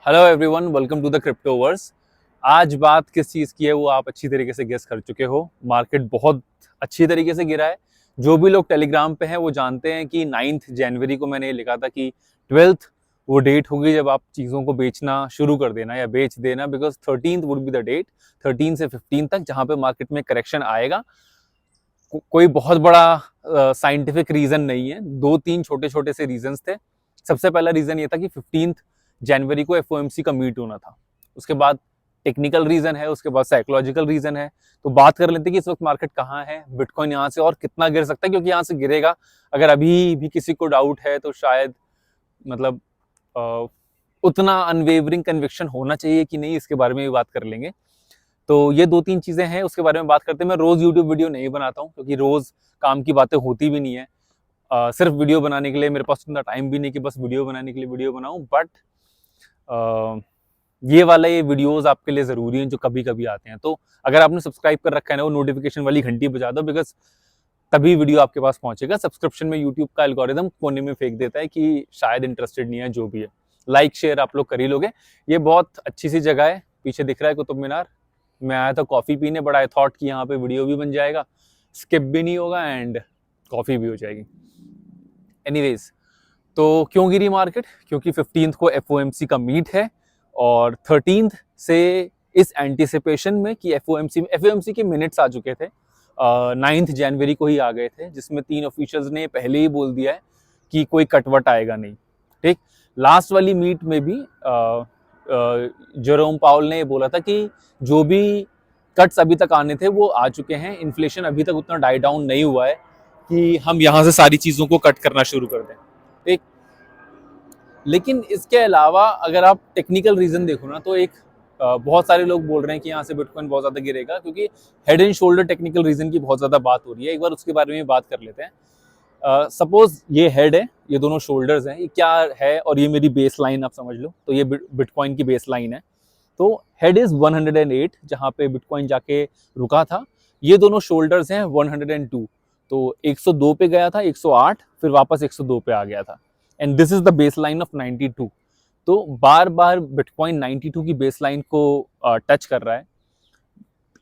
Hello everyone, welcome to the Cryptoverse. आज बात किस चीज़ की है वो आप अच्छी तरीके से गेस कर चुके हो। मार्केट बहुत अच्छी तरीके से गिरा है। जो भी लोग टेलीग्राम पे हैं वो जानते हैं कि 9 जनवरी को मैंने लिखा था कि 12th वो डेट होगी जब आप चीज़ों को बेचना शुरू कर देना या बेच देना, because 13th would be the date, 13 से 15 तक, जहाँ पे मार्केट में करेक्शन आएगा। कोई बहुत बड़ा साइंटिफिक रीज़न नहीं है, 2-3 छोटे छोटे से रीजंस थे। सबसे पहला रीज़न ये था कि 15 जनवरी को एफओएमसी का मीट होना था। उसके बाद टेक्निकल रीज़न है, उसके बाद साइकोलॉजिकल रीज़न है। तो बात कर लेते हैं कि इस वक्त मार्केट कहाँ है, बिटकॉइन यहाँ से और कितना गिर सकता है, क्योंकि यहाँ से गिरेगा। अगर अभी भी किसी को डाउट है तो शायद मतलब उतना अनवेवरिंग कन्विक्शन होना चाहिए कि नहीं, इसके बारे में भी बात कर लेंगे। तो ये 2-3 चीज़ें हैं, उसके बारे में बात करते हैं। मैं रोज़ यूट्यूब वीडियो नहीं बनाता हूँ क्योंकि रोज़ काम की बातें होती भी नहीं है। सिर्फ वीडियो बनाने के लिए मेरे पास उतना टाइम भी नहीं कि बस वीडियो बनाने के लिए वीडियो बनाऊँ। बट ये वीडियोस आपके लिए ज़रूरी हैं जो कभी कभी आते हैं। तो अगर आपने सब्सक्राइब कर रखा है ना, वो नोटिफिकेशन वाली घंटी बजा दो, बिकॉज तभी वीडियो आपके पास पहुंचेगा। सब्सक्रिप्शन में यूट्यूब का एल्गोरिदम कोने में फेंक देता है कि शायद इंटरेस्टेड नहीं है, जो भी है। लाइक शेयर आप लोग कर ही लोगे। ये बहुत अच्छी सी जगह है, पीछे दिख रहा है कुतुब मीनार। मैं आया था कॉफ़ी पीने, बट आई थॉट कि यहाँ पे वीडियो भी बन जाएगा, स्किप भी नहीं होगा एंड कॉफ़ी भी हो जाएगी। एनीवेज, तो क्यों गिरी मार्केट? क्योंकि 15th को एफओएमसी का मीट है और 13th से इस एंटिसिपेशन में कि एफओएमसी के मिनट्स आ चुके थे। 9 जनवरी को ही आ गए थे, जिसमें 3 ऑफिशियल्स ने पहले ही बोल दिया है कि कोई कटवट आएगा नहीं। ठीक, लास्ट वाली मीट में भी जेरोम पाउल ने बोला था कि जो भी कट्स अभी तक आने थे वो आ चुके हैं। इन्फ्लेशन अभी तक उतना डाई डाउन नहीं हुआ है कि हम यहाँ से सारी चीज़ों को कट करना शुरू कर दें। ठीक, लेकिन इसके अलावा अगर आप टेक्निकल रीज़न देखो ना, तो एक बहुत सारे लोग बोल रहे हैं कि यहाँ से बिटकॉइन बहुत ज़्यादा गिरेगा क्योंकि head and shoulder technical reason की बहुत ज़्यादा बात हो रही है। एक बार उसके बारे में बात कर लेते हैं। सपोज ये हेड है, ये दोनों शोल्डर्स हैं, ये क्या है, और ये मेरी बेस लाइन आप समझ लो। तो ये बिटकॉइन की बेस लाइन है। तो हेड इज 108, जहाँ पे बिटकॉइन जाके रुका था। ये दोनों शोल्डर्स हैं 102। तो 102 पे गया था, 108, फिर वापस 102 पे आ गया था। And this is the base line of 92। तो बार बार बिटकॉइन 92 की बेस लाइन को टच कर रहा है।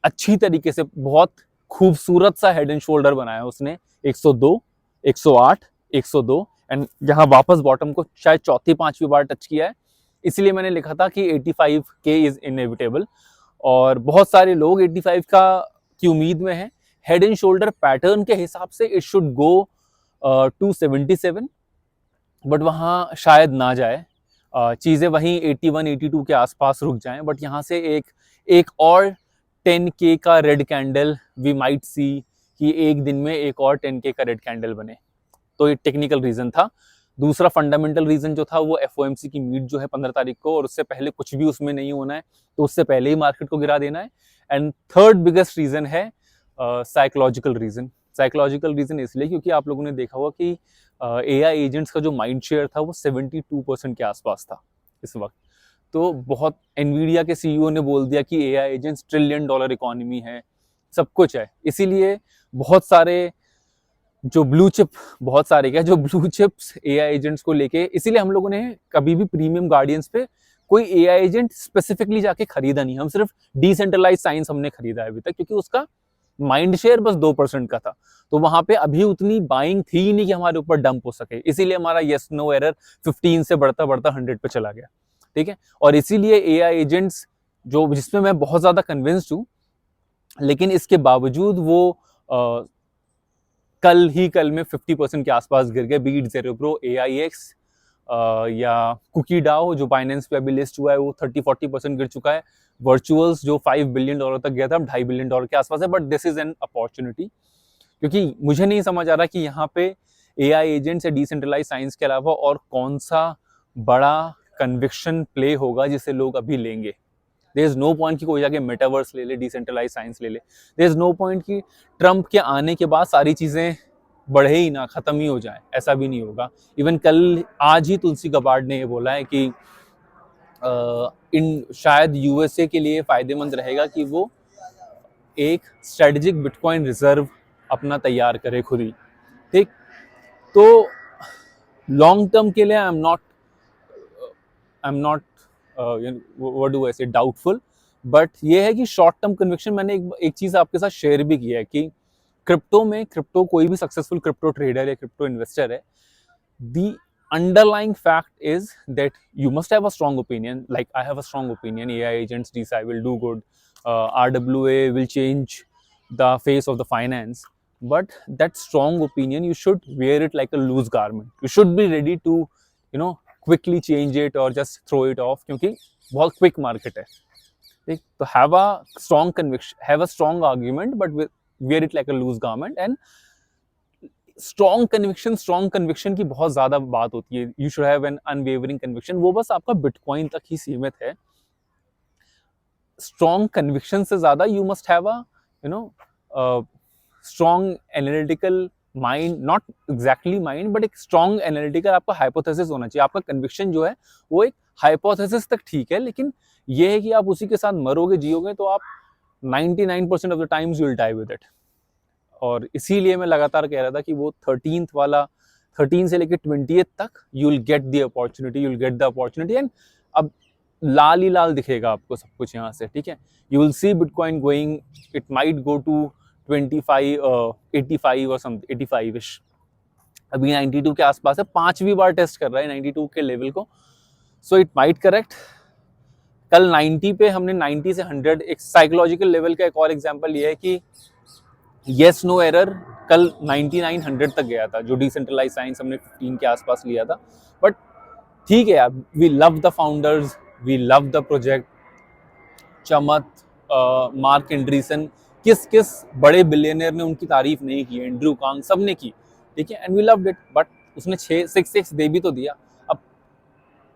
अच्छी तरीके से बहुत खूबसूरत सा हेड एंड शोल्डर बनाया उसने। 102, 108, 102, एंड यहाँ वापस बॉटम को शायद चौथी पांचवी बार टच किया है। इसलिए मैंने लिखा था कि 85K इज इनएविटेबल, और बहुत सारे लोग 85 का की उम्मीद में हैं। हेड एंड शोल्डर पैटर्न के हिसाब से it should go to 77, but वहाँ शायद ना जाए। चीज़ें वहीं 81, 82 के आसपास रुक जाएं। बट यहाँ से एक और 10K का red candle we might see, कि एक दिन में एक और 10K का रेड कैंडल बने। तो ये टेक्निकल रीजन था। दूसरा फंडामेंटल रीजन जो था वो एफओएमसी की मीट जो है 15 तारीख को, और उससे पहले कुछ भी उसमें नहीं होना है, तो उससे पहले ही मार्केट को गिरा देना है। एंड थर्ड बिगेस्ट रीजन है साइकोलॉजिकल रीजन। साइकोलॉजिकल रीजन इसलिए क्योंकि आप लोगों ने देखा होगा कि एआई एजेंट्स का जो माइंड शेयर था वो 72% के आसपास था इस वक्त। तो बहुत, एनवीडिया के सीईओ ने बोल दिया कि एआई एजेंट्स $1 ट्रिलियन इकोनॉमी है, सब कुछ है। इसीलिए बहुत सारे जो ब्लू चिप्स एआई एजेंट्स को लेके, इसीलिए हम लोगों ने कभी भी प्रीमियम गार्डियंस पे कोई एआई एजेंट स्पेसिफिकली जाके खरीदा नहीं। हम सिर्फ डिसेंट्रलाइज साइंस हमने खरीदा है अभी तक, क्योंकि उसका माइंड शेयर बस 2% का था। तो वहां पे अभी उतनी बाइंग थी ही नहीं कि हमारे ऊपर डंप हो सके। इसीलिए हमारा येस नो एरर 15 से बढ़ता बढ़ता 100 पे चला गया। ठीक है, और इसीलिए एआई एजेंट्स जो, जिसमें मैं बहुत ज्यादा कन्विंस्ड हूँ, लेकिन इसके बावजूद वो कल में 50% के आसपास गिर गए। बीट ज़ेरोप्रो, AIX या कुकी डाओ जो बाइनेंस पे अभी लिस्ट हुआ है, वो 30-40% गिर चुका है। वर्चुअल्स जो $5 बिलियन तक गया था, अब $2.5 बिलियन के आसपास है। But this is an opportunity, क्योंकि मुझे नहीं समझ आ रहा कि यहाँ पे एआई एजेंट्स या डिसेंट्रलाइज साइंस के अलावा और कौन सा बड़ा कन्विक्शन प्ले होगा जिसे लोग अभी लेंगे। देयर इज नो पॉइंट कि कोई जाके मेटावर्स ले ले, डिसेंट्रलाइज साइंस ले ले। देयर इज नो पॉइंट कि ट्रम्प के आने के बाद सारी चीजें बढ़े ही ना, खत्म ही हो जाए, ऐसा भी नहीं होगा। इवन आज ही तुलसी गबार्ड ने ये बोला है कि शायद यूएसए के लिए फायदेमंद रहेगा कि वो एक स्ट्रेटेजिक बिटकॉइन रिजर्व अपना तैयार करे खुद ही। ठीक, तो लॉन्ग टर्म के लिए I am not what do I से, डाउटफुल। बट ये है कि शॉर्ट टर्म कन्विक्शन, मैंने एक चीज़ आपके साथ शेयर भी किया है कि क्रिप्टो कोई भी सक्सेसफुल क्रिप्टो ट्रेडर या क्रिप्टो इन्वेस्टर है, the underlying fact is that you must have a strong opinion. Like I have a strong opinion, AI agents DeFi will do good, RWA will change the face of the finance. But that strong opinion, you should wear it like a loose garment. You should be ready to, quickly change it or just throw it off, क्योंकि बहुत quick market है. तो have a strong conviction, have a strong argument, but wear it like a loose garment. And strong conviction की बहुत ज्यादा बात होती है. You should have an unwavering conviction. वो बस आपका बिटकॉइन तक ही सीमित है. स्ट्रॉन्ग कन्विक्शन से ज्यादा you must have a strong analytical mind, not exactly mind, but एक स्ट्रॉन्ग एनालिटिकल आपका हाइपोथेसिस होना चाहिए. आपका कन्विक्शन जो है वो एक हाइपोथेसिस तक ठीक है, लेकिन ये है कि आप उसी के साथ मरोगे जियोगे तो आप 99% of the times you will die with it. और इसीलिए मैं लगातार कह रहा था कि वो 13 से लेकर 20 तक you will get the opportunity, and अब लाल ही लाल दिखेगा आपको सब कुछ यहाँ से. ठीक है, you will see bitcoin going, it might go to 25 85 और समथिंग 85 इश. अभी 92 के आसपास है, 5वीं बार टेस्ट कर रहा है 92 के लेवल को. So it might correct. कल 90 पे हमने 90 से 100, एक साइकोलॉजिकल लेवल का एक और एग्जांपल ये है कि येस नो एरर कल 99-100 तक गया था, जो डिसेंट्रलाइज साइंस हमने 15 के आसपास लिया था. बट ठीक है यार, we love the founders, we love the project. चमत, मार्क एंड्रीसन, किस बड़े बिलियनर ने उनकी तारीफ नहीं की? एंड्रू कांग, सब ने की. ठीक है, and we loved it. But उसने 6 दे भी तो दिया. अब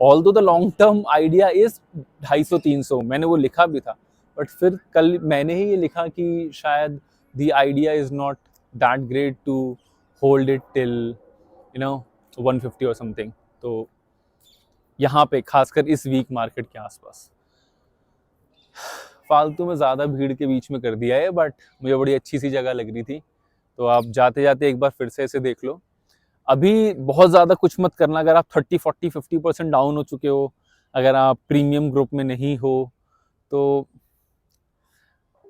although the long term idea is 250-300, मैंने वो लिखा भी था. बट फिर कल मैंने ही ये लिखा कि शायद the idea is not that great to hold it till 150 or something. तो यहाँ पे खासकर इस वीक मार्केट के आसपास फालतू में ज़्यादा भीड़ के बीच में कर दिया है, बट मुझे बड़ी अच्छी सी जगह लग रही थी. तो आप जाते जाते एक बार फिर से इसे देख लो. अभी बहुत ज़्यादा कुछ मत करना. अगर आप 30-40-50% डाउन हो चुके हो, अगर आप प्रीमियम ग्रुप में नहीं हो, तो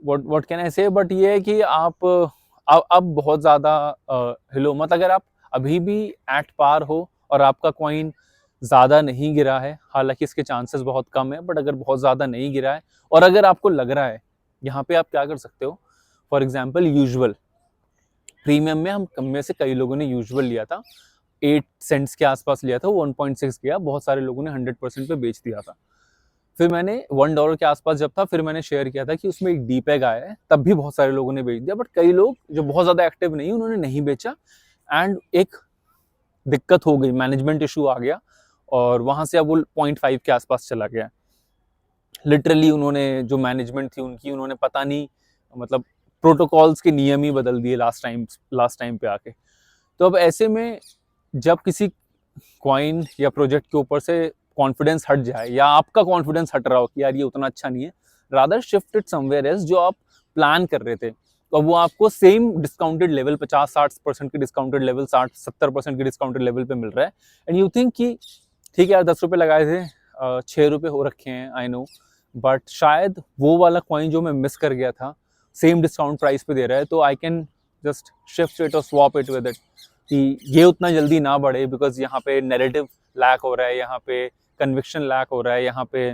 व्हाट कैन आई से. बट ये है कि आप अब बहुत ज़्यादा हिलो मत. अगर आप अभी भी एट पार हो और आपका कॉइन ज़्यादा नहीं गिरा है, हालांकि इसके चांसेस बहुत कम है, बट अगर बहुत ज़्यादा नहीं गिरा है और अगर आपको लग रहा है, यहाँ पे आप क्या कर सकते हो. फॉर एग्जाम्पल यूजुअल प्रीमियम में हम में से कई लोगों ने यूजुअल लिया था, 8 सेंट्स के आसपास लिया था, 1.6 गया. बहुत सारे लोगों ने 100% पे बेच दिया था. फिर मैंने $1 के आसपास जब था, फिर मैंने शेयर किया था कि उसमें एक डीपैग आया है, तब भी बहुत सारे लोगों ने बेच दिया. बट कई लोग जो बहुत ज़्यादा एक्टिव नहीं, उन्होंने नहीं बेचा. एंड एक दिक्कत हो गई, मैनेजमेंट इशू आ गया, और वहाँ से अब वो 0.5 के आसपास चला गया. लिटरली उन्होंने, जो मैनेजमेंट थी उनकी, उन्होंने पता नहीं, मतलब प्रोटोकॉल्स के नियम ही बदल दिए लास्ट टाइम पे आके. तो अब ऐसे में जब किसी कॉइन या प्रोजेक्ट के ऊपर से कॉन्फिडेंस हट जाए, या आपका कॉन्फिडेंस हट रहा हो कि यार ये उतना अच्छा नहीं है, rather shift it somewhere else. जो आप प्लान कर रहे थे, तो वो आपको सेम डिस्काउंटेड लेवल, 50-60% के डिस्काउंटेड लेवल, 60-70% के डिस्काउंटेड लेवल पे मिल रहा है. एंड यू थिंक कि ठीक है यार, 10 रुपये लगाए थे, 6 रुपये हो रखे हैं, आई नो, बट शायद वो वाला कॉइन जो मैं मिस कर गया था, सेम डिस्काउंट प्राइस पे दे रहा है, तो I can just shift it और स्वॉप इट विद इट, कि ये उतना जल्दी ना बढ़े, बिकॉज यहाँ पे नैरेटिव लैक हो रहा है, यहाँ पे कन्विक्शन लैक हो रहा है, यहाँ पे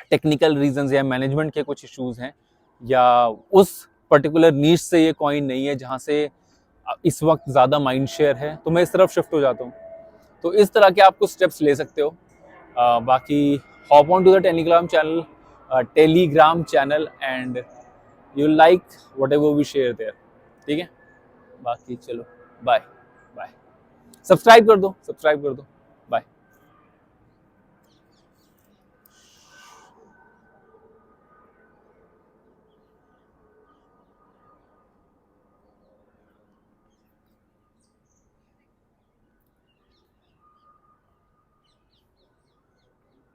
टेक्निकल रीजंस या मैनेजमेंट के कुछ इश्यूज हैं, या उस पर्टिकुलर नीश से ये कॉइन नहीं है जहाँ से इस वक्त ज़्यादा माइंड शेयर है, तो मैं इस तरफ शिफ्ट हो जाता हूँ. तो इस तरह के आप कुछ स्टेप्स ले सकते हो. बाकी hop on to the Telegram channel and you like whatever we share there. ठीक है, बाकी चलो बाय. सब्सक्राइब कर दो.